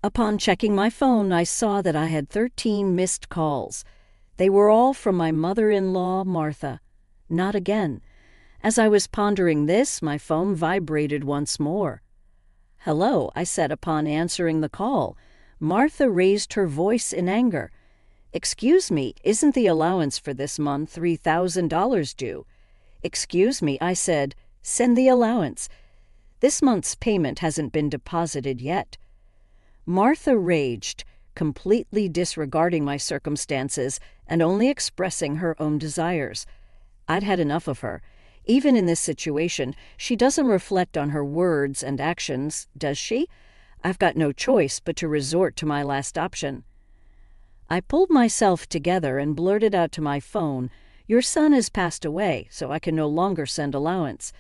Upon checking my phone, I saw that I had 13 missed calls. They were all from my mother-in-law, Martha. Not again. As I was pondering this, my phone vibrated once more. "Hello," I said upon answering the call. Martha raised her voice in anger. "Excuse me, isn't the allowance for this month $3,000 due?" "Excuse me," I said. "Send the allowance. This month's payment hasn't been deposited yet." Martha raged, completely disregarding my circumstances and only expressing her own desires. I'd had enough of her. Even in this situation, she doesn't reflect on her words and actions, does she? I've got no choice but to resort to my last option. I pulled myself together and blurted out to my phone, "Your son has passed away, so I can no longer send allowance.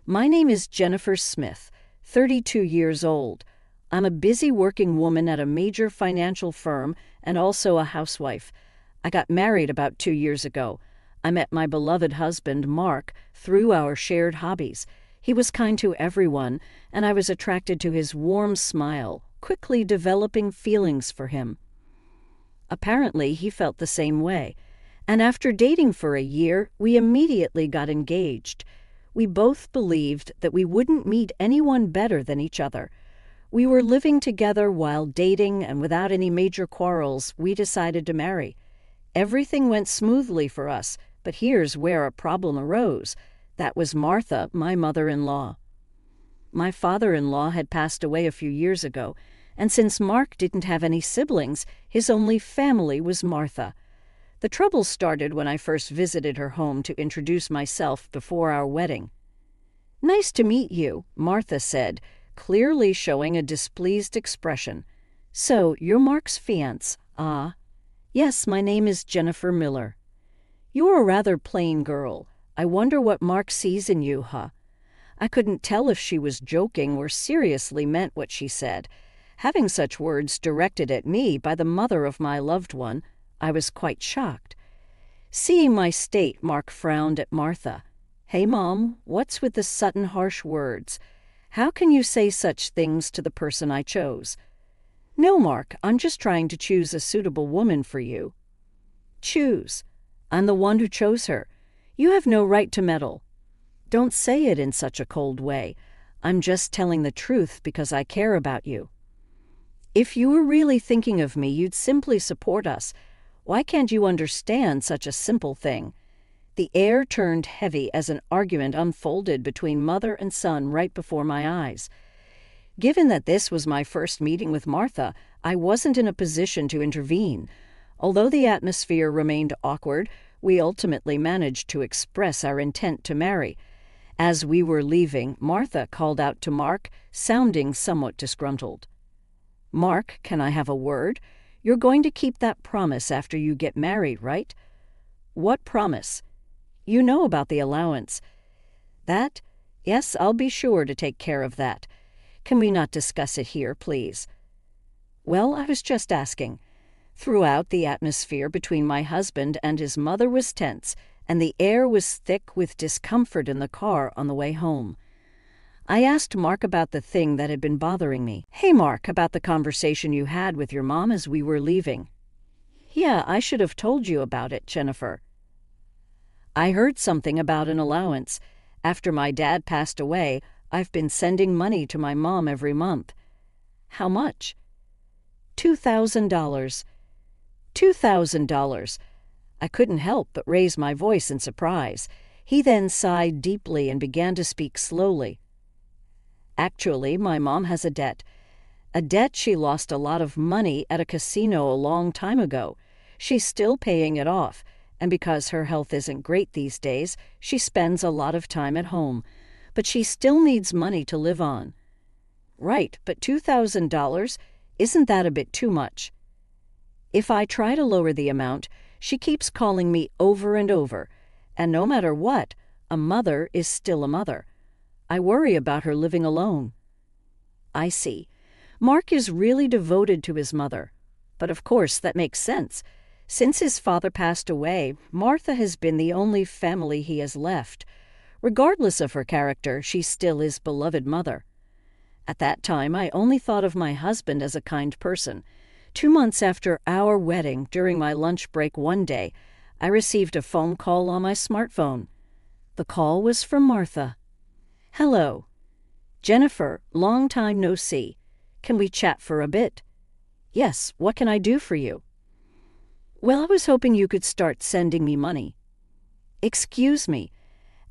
My name is Jennifer Smith, 32 years old. I'm a busy working woman at a major financial firm and also a housewife. I got married about 2 years ago. I met my beloved husband, Mark, through our shared hobbies. He was kind to everyone, and I was attracted to his warm smile, quickly developing feelings for him. Apparently, he felt the same way, and after dating for a year, we immediately got engaged. We both believed that we wouldn't meet anyone better than each other. We were living together while dating, and without any major quarrels, we decided to marry. Everything went smoothly for us, but here's where a problem arose. That was Martha, my mother-in-law. My father-in-law had passed away a few years ago, and since Mark didn't have any siblings, his only family was Martha. The trouble started when I first visited her home to introduce myself before our wedding. "Nice to meet you," Martha said, clearly showing a displeased expression. "So, you're Mark's fiancé, ah?" "Yes, my name is Jennifer Miller." "You're a rather plain girl. I wonder what Mark sees in you, huh?" I couldn't tell if she was joking or seriously meant what she said. Having such words directed at me by the mother of my loved one, I was quite shocked. Seeing my state, Mark frowned at Martha. "Hey, Mom, what's with the sudden harsh words? How can you say such things to the person I chose?" "No, Mark, I'm just trying to choose a suitable woman for you." "Choose? I'm the one who chose her. You have no right to meddle." "Don't say it in such a cold way. I'm just telling the truth because I care about you. If you were really thinking of me, you'd simply support us. Why can't you understand such a simple thing?" The air turned heavy as an argument unfolded between mother and son right before my eyes. Given that this was my first meeting with Martha, I wasn't in a position to intervene. Although the atmosphere remained awkward, we ultimately managed to express our intent to marry. As we were leaving, Martha called out to Mark, sounding somewhat disgruntled. "Mark, can I have a word? You're going to keep that promise after you get married, right?" "What promise?" "You know about the allowance." "That? Yes, I'll be sure to take care of that. Can we not discuss it here, please?" "Well, I was just asking." Throughout, the atmosphere between my husband and his mother was tense, and the air was thick with discomfort in the car on the way home. I asked Mark about the thing that had been bothering me. "Hey, Mark, about the conversation you had with your mom as we were leaving." "Yeah, I should have told you about it, Jennifer." "I heard something about an allowance. After my dad passed away, I've been sending money to my mom every month." "How much?" $2,000. $2,000. I couldn't help but raise my voice in surprise. He then sighed deeply and began to speak slowly. "Actually, my mom has a debt. A debt she lost a lot of money at a casino a long time ago. She's still paying it off, and because her health isn't great these days, she spends a lot of time at home. But she still needs money to live on." "Right, but $2,000? Isn't that a bit too much?" If I try to lower the amount, she keeps calling me over and over, and no matter what, a mother is still a mother. I worry about her living alone." "I see. Mark is really devoted to his mother. But of course that makes sense. Since his father passed away, Martha has been the only family he has left. Regardless of her character, she's still his beloved mother." At that time, I only thought of my husband as a kind person. 2 months after our wedding, during my lunch break one day, I received a phone call on my smartphone. The call was from Martha. "Hello. Jennifer, long time no see. Can we chat for a bit?" "Yes, what can I do for you?" "Well, I was hoping you could start sending me money." "Excuse me."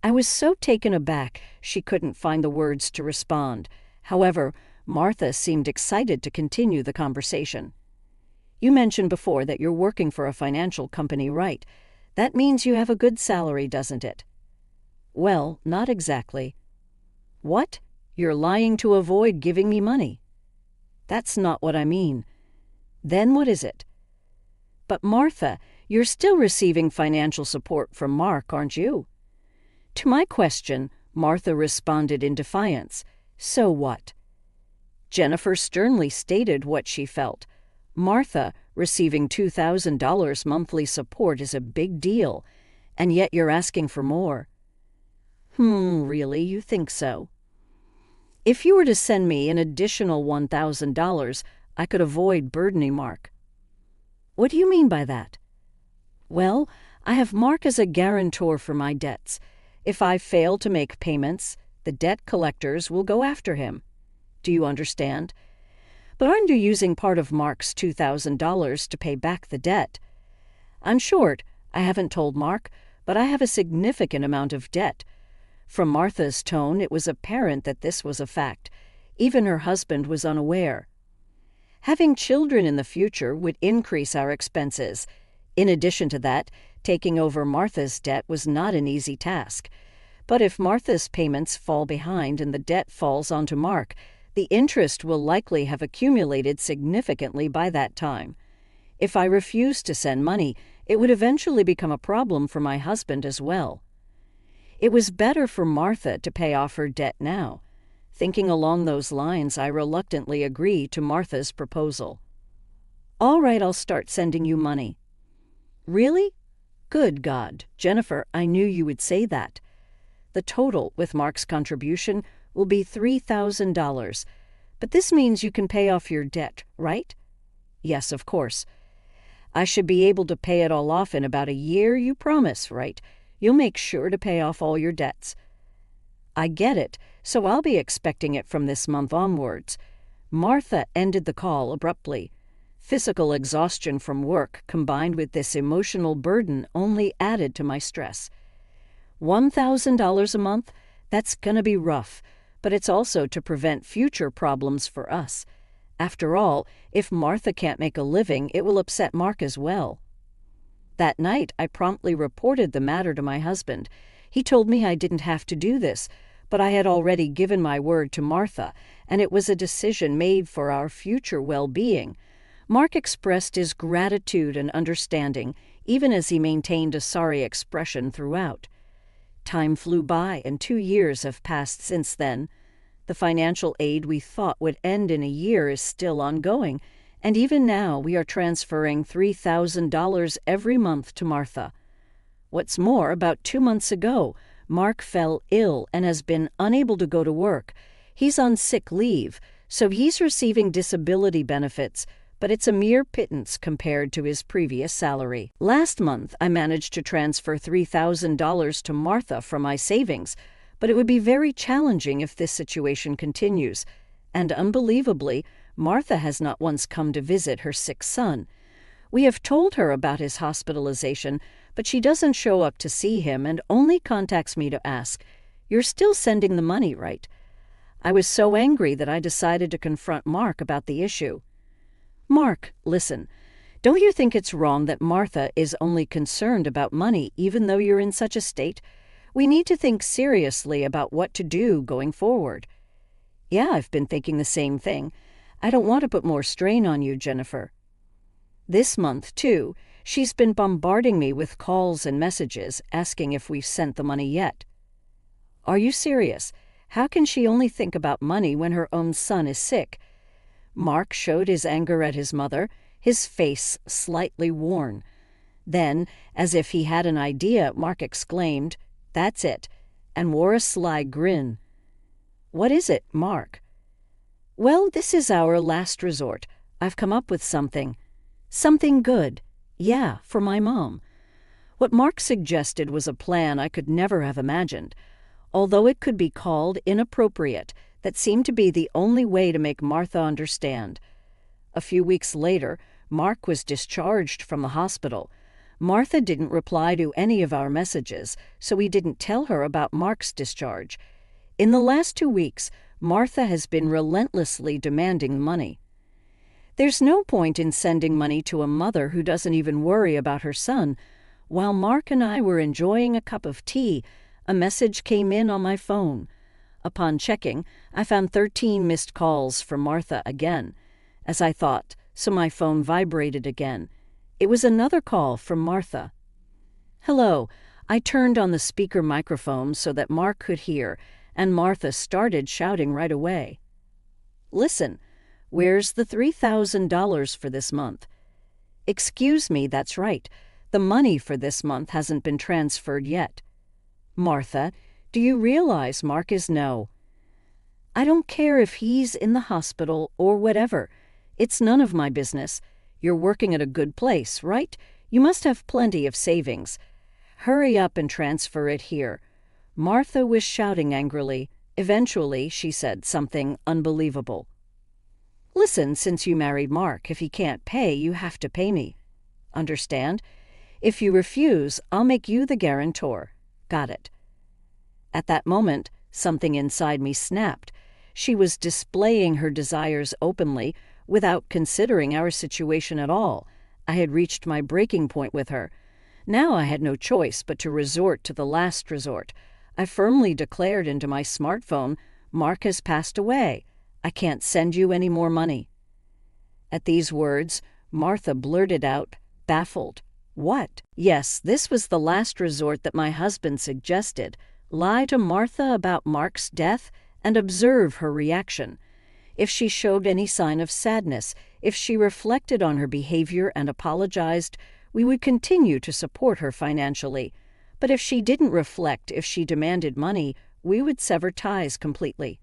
I was so taken aback she couldn't find the words to respond. However, Martha seemed excited to continue the conversation. "You mentioned before that you're working for a financial company, right? That means you have a good salary, doesn't it?" "Well, not exactly." "What? You're lying to avoid giving me money." "That's not what I mean." "Then what is it?" "But Martha, you're still receiving financial support from Mark, aren't you?" To my question, Martha responded in defiance. "So what?" Jennifer sternly stated what she felt. "Martha, receiving $2,000 monthly support is a big deal, and yet you're asking for more." Really, you think so?" "If you were to send me an additional $1,000, I could avoid burdening Mark." "What do you mean by that?" "Well, I have Mark as a guarantor for my debts. If I fail to make payments, the debt collectors will go after him. Do you understand? But aren't you using part of Mark's $2,000 to pay back the debt?" "In short, I haven't told Mark, but I have a significant amount of debt." From Martha's tone, it was apparent that this was a fact. Even her husband was unaware. Having children in the future would increase our expenses. In addition to that, taking over Martha's debt was not an easy task. But if Martha's payments fall behind and the debt falls onto Mark, the interest will likely have accumulated significantly by that time. If I refuse to send money, it would eventually become a problem for my husband as well. It was better for Martha to pay off her debt now. Thinking along those lines, I reluctantly agreed to Martha's proposal. "All right, I'll start sending you money." "Really? Good God, Jennifer, I knew you would say that." "The total, with Mark's contribution, will be $3,000. But this means you can pay off your debt, right?" "Yes, of course." "I should be able to pay it all off in about a year, you promise, right? You'll make sure to pay off all your debts." "I get it, so I'll be expecting it from this month onwards." Martha ended the call abruptly. Physical exhaustion from work combined with this emotional burden only added to my stress. $1,000 a month? That's gonna be rough, but it's also to prevent future problems for us. After all, if Martha can't make a living, it will upset Mark as well. That night, I promptly reported the matter to my husband. He told me I didn't have to do this, but I had already given my word to Martha, and it was a decision made for our future well-being. Mark expressed his gratitude and understanding, even as he maintained a sorry expression throughout. Time flew by, and 2 years have passed since then. The financial aid we thought would end in a year is still ongoing, and even now we are transferring $3,000 every month to Martha. What's more, about 2 months ago, Mark fell ill and has been unable to go to work. He's on sick leave, so he's receiving disability benefits, but it's a mere pittance compared to his previous salary. Last month, I managed to transfer $3,000 to Martha from my savings, but it would be very challenging if this situation continues. And unbelievably, Martha has not once come to visit her sick son. We have told her about his hospitalization, but she doesn't show up to see him and only contacts me to ask, "You're still sending the money, right?" I was so angry that I decided to confront Mark about the issue. "Mark, listen, don't you think it's wrong that Martha is only concerned about money even though you're in such a state? We need to think seriously about what to do going forward." "Yeah, I've been thinking the same thing. I don't want to put more strain on you, Jennifer." This month, too, she's been bombarding me with calls and messages asking if we've sent the money yet. Are you serious? How can she only think about money when her own son is sick? Mark showed his anger at his mother, his face slightly worn. Then, as if he had an idea, Mark exclaimed, "That's it," and wore a sly grin. "What is it, Mark?" Well, this is our last resort. I've come up with something. Something good. Yeah, for my mom. What Mark suggested was a plan I could never have imagined. Although it could be called inappropriate, that seemed to be the only way to make Martha understand. A few weeks later, Mark was discharged from the hospital. Martha didn't reply to any of our messages, so we didn't tell her about Mark's discharge. In the last 2 weeks, Martha has been relentlessly demanding money. There's no point in sending money to a mother who doesn't even worry about her son. While Mark and I were enjoying a cup of tea, a message came in on my phone. Upon checking, I found 13 missed calls from Martha again. As I thought, so my phone vibrated again. It was another call from Martha. Hello. I turned on the speaker microphone so that Mark could hear, and Martha started shouting right away. Listen, where's the $3,000 for this month? Excuse me, that's right. The money for this month hasn't been transferred yet. Martha, do you realize Mark is no? I don't care if he's in the hospital or whatever. It's none of my business. You're working at a good place, right? You must have plenty of savings. Hurry up and transfer it here. Martha was shouting angrily. Eventually, she said something unbelievable. Listen, since you married Mark, if he can't pay, you have to pay me. Understand? If you refuse, I'll make you the guarantor. Got it. At that moment, something inside me snapped. She was displaying her desires openly, without considering our situation at all. I had reached my breaking point with her. Now I had no choice but to resort to the last resort. I firmly declared into my smartphone, Mark has passed away. I can't send you any more money. At these words, Martha blurted out, baffled. What? Yes, this was the last resort that my husband suggested. Lie to Martha about Mark's death and observe her reaction. If she showed any sign of sadness, if she reflected on her behavior and apologized, we would continue to support her financially. But if she didn't reflect, if she demanded money, we would sever ties completely.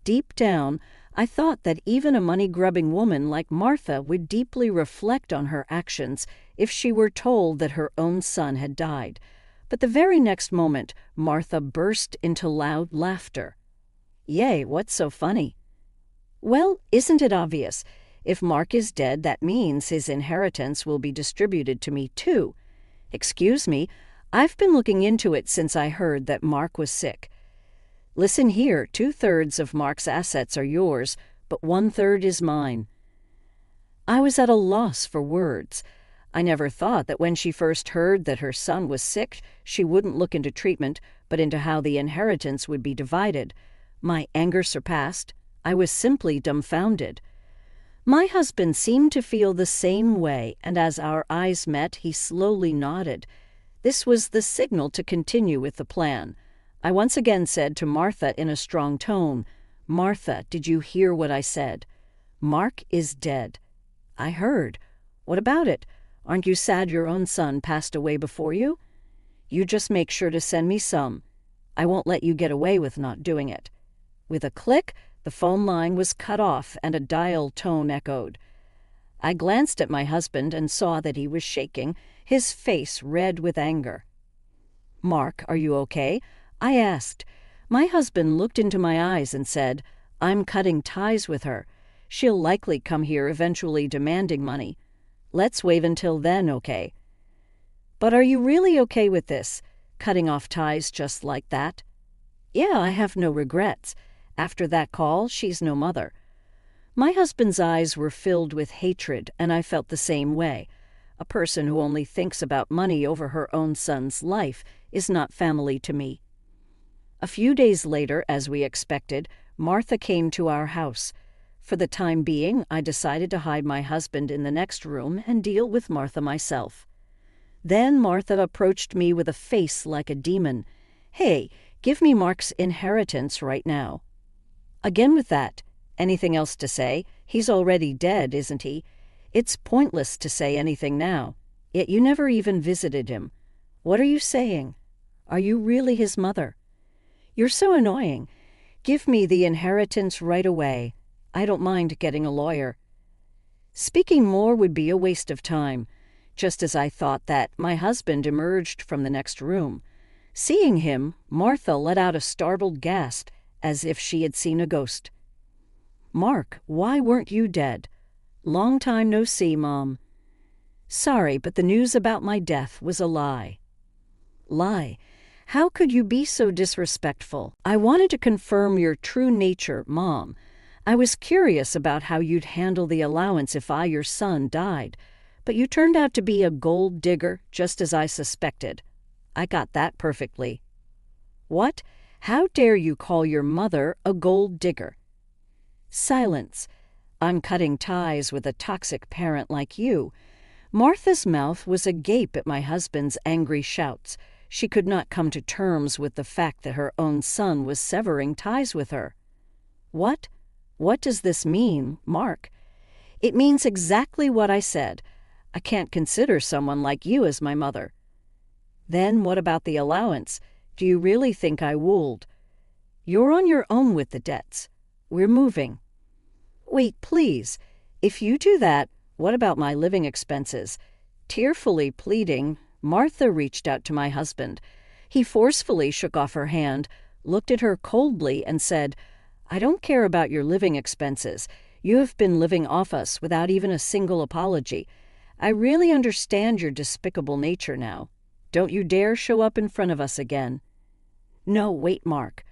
Deep down, I thought that even a money-grubbing woman like Martha would deeply reflect on her actions if she were told that her own son had died. But the very next moment, Martha burst into loud laughter. Yay, what's so funny? Well, isn't it obvious? If Mark is dead, that means his inheritance will be distributed to me too. Excuse me, I've been looking into it since I heard that Mark was sick. Listen here, 2/3 of Mark's assets are yours, but 1/3 is mine. I was at a loss for words. I never thought that when she first heard that her son was sick, she wouldn't look into treatment, but into how the inheritance would be divided. My anger surpassed. I was simply dumbfounded. My husband seemed to feel the same way, and as our eyes met, he slowly nodded. This was the signal to continue with the plan. I once again said to Martha in a strong tone, Martha, did you hear what I said? Mark is dead. I heard. What about it? Aren't you sad your own son passed away before you? You just make sure to send me some. I won't let you get away with not doing it. With a click, the phone line was cut off and a dial tone echoed. I glanced at my husband and saw that he was shaking, his face red with anger. Mark, are you okay? I asked. My husband looked into my eyes and said, I'm cutting ties with her. She'll likely come here eventually demanding money. Let's wait until then, okay? But are you really okay with this? Cutting off ties just like that? Yeah, I have no regrets. After that call, she's no mother. My husband's eyes were filled with hatred, and I felt the same way. A person who only thinks about money over her own son's life is not family to me. A few days later, as we expected, Martha came to our house. For the time being, I decided to hide my husband in the next room and deal with Martha myself. Then Martha approached me with a face like a demon. Hey, give me Mark's inheritance right now. Again with that. Anything else to say? He's already dead, isn't he? It's pointless to say anything now. Yet you never even visited him. What are you saying? Are you really his mother? You're so annoying. Give me the inheritance right away. I don't mind getting a lawyer." Speaking more would be a waste of time. Just as I thought that, my husband emerged from the next room. Seeing him, Martha let out a startled gasp, as if she had seen a ghost. "Mark, why weren't you dead?" "Long time no see, Mom." "Sorry, but the news about my death was a lie." "Lie? How could you be so disrespectful? I wanted to confirm your true nature, Mom. I was curious about how you'd handle the allowance if your son, died. But you turned out to be a gold digger, just as I suspected. I got that perfectly." "What? How dare you call your mother a gold digger?" "Silence. I'm cutting ties with a toxic parent like you." Martha's mouth was agape at my husband's angry shouts. She could not come to terms with the fact that her own son was severing ties with her. "What? What does this mean, Mark?" "It means exactly what I said. I can't consider someone like you as my mother." "Then what about the allowance? Do you really think I wooled?" "You're on your own with the debts. We're moving." "Wait, please. If you do that, what about my living expenses?" Tearfully pleading, Martha reached out to my husband. He forcefully shook off her hand, looked at her coldly, and said, "I don't care about your living expenses. You have been living off us without even a single apology. I really understand your despicable nature now. Don't you dare show up in front of us again." "No, wait, Mark.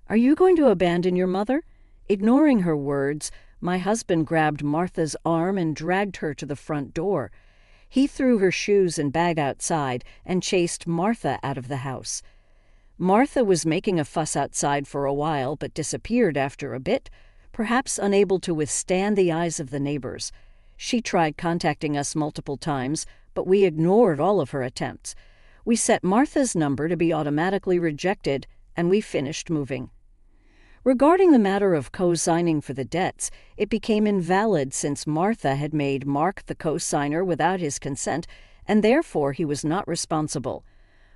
Are you going to abandon your mother?" Ignoring her words, my husband grabbed Martha's arm and dragged her to the front door. He threw her shoes and bag outside and chased Martha out of the house. Martha was making a fuss outside for a while, but disappeared after a bit, perhaps unable to withstand the eyes of the neighbors. She tried contacting us multiple times, but we ignored all of her attempts. We set Martha's number to be automatically rejected, and we finished moving. Regarding the matter of co-signing for the debts, it became invalid since Martha had made Mark the co-signer without his consent, and therefore he was not responsible.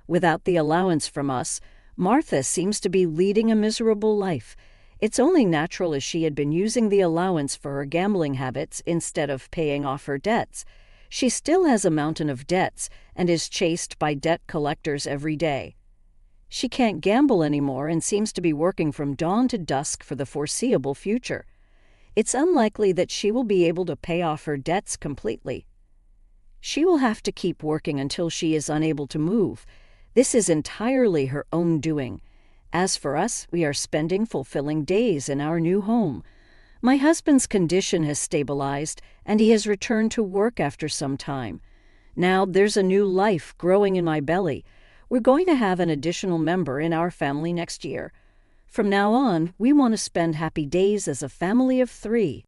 Without the allowance from us, Martha seems to be leading a miserable life. It's only natural, as she had been using the allowance for her gambling habits instead of paying off her debts. She still has a mountain of debts and is chased by debt collectors every day. She can't gamble anymore and seems to be working from dawn to dusk for the foreseeable future. It's unlikely that she will be able to pay off her debts completely. She will have to keep working until she is unable to move. This is entirely her own doing. As for us, we are spending fulfilling days in our new home. My husband's condition has stabilized, and he has returned to work after some time. Now there's a new life growing in my belly. We're going to have an additional member in our family next year. From now on, we want to spend happy days as a family of 3.